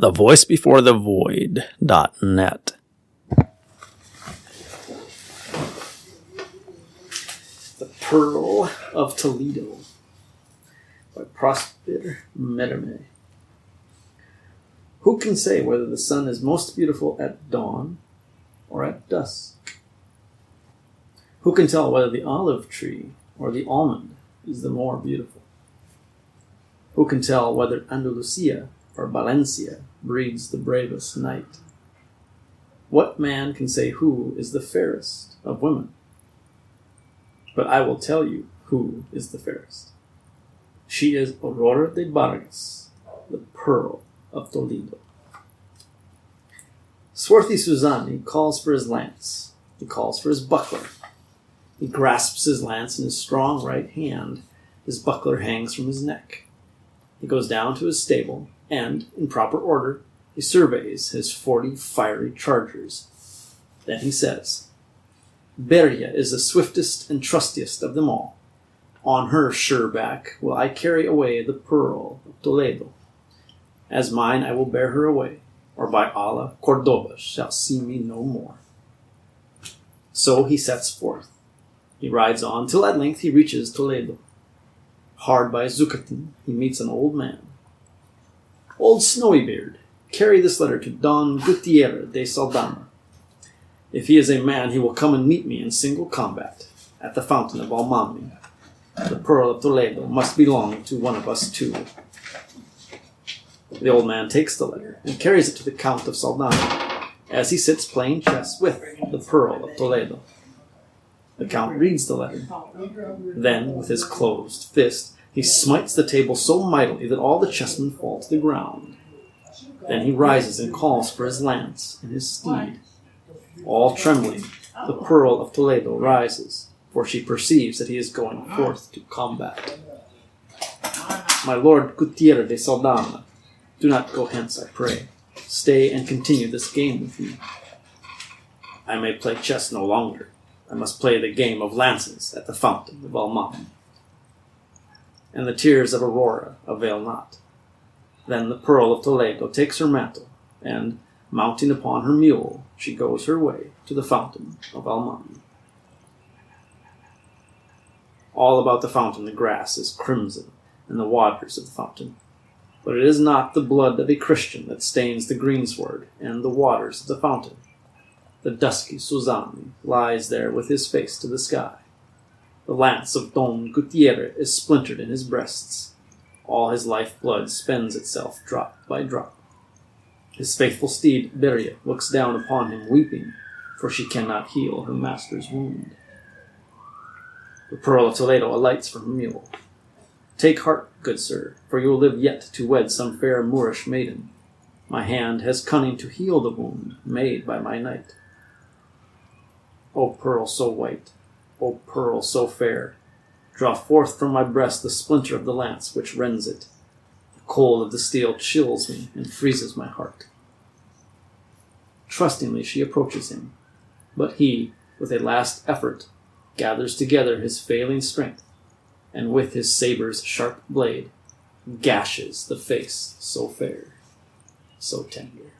thevoicebeforethevoid.net. The Pearl of Toledo by Prosper Mérimée. Who can say whether the sun is most beautiful at dawn or at dusk? Who can tell whether the olive tree or the almond is the more beautiful? Who can tell whether Andalusia or Valencia breeds the bravest knight? What man can say who is the fairest of women? But I will tell you who is the fairest. She is Aurora de Vargas, the Pearl of Toledo. Swarthy Suzanni calls for his lance. He calls for his buckler. He grasps his lance in his strong right hand. His buckler hangs from his neck. He goes down to his stable, and, in proper order, he surveys his 40 fiery chargers. Then he says, Beria is the swiftest and trustiest of them all. On her sure back will I carry away the Pearl of Toledo. As mine I will bear her away, or by Allah, Cordoba shall see me no more. So he sets forth. He rides on till at length he reaches Toledo. Hard by Zucatin he meets an old man. Old Snowybeard, carry this letter to Don Gutierrez de Saldana. If he is a man, he will come and meet me in single combat at the fountain of Almami. The Pearl of Toledo must belong to one of us two. The old man takes the letter and carries it to the Count of Saldana as he sits playing chess with the Pearl of Toledo. The Count reads the letter. Then, with his closed fist, he smites the table so mightily that all the chessmen fall to the ground. Then he rises and calls for his lance and his steed. All trembling, the Pearl of Toledo rises, for she perceives that he is going forth to combat. My lord Gutierrez de Saldana, do not go hence, I pray. Stay and continue this game with me. I may play chess no longer. I must play the game of lances at the fountain of Almami. And the tears of Aurora avail not. Then the Pearl of Toledo takes her mantle, and, mounting upon her mule, she goes her way to the fountain of Almami. All about the fountain the grass is crimson, and the waters of the fountain. But it is not the blood of a Christian that stains the greensward and the waters of the fountain. The dusky Suzanni lies there with his face to the sky. The lance of Don Gutierrez is splintered in his breasts. All his life-blood spends itself drop by drop. His faithful steed, Beria, looks down upon him weeping, for she cannot heal her master's wound. The Pearl of Toledo alights from her mule. Take heart, good sir, for you will live yet to wed some fair Moorish maiden. My hand has cunning to heal the wound made by my knight. O pearl so white, O pearl so fair, draw forth from my breast the splinter of the lance which rends it. The cold of the steel chills me and freezes my heart. Trustingly she approaches him, but he, with a last effort, gathers together his failing strength, and with his saber's sharp blade, gashes the face so fair, so tender.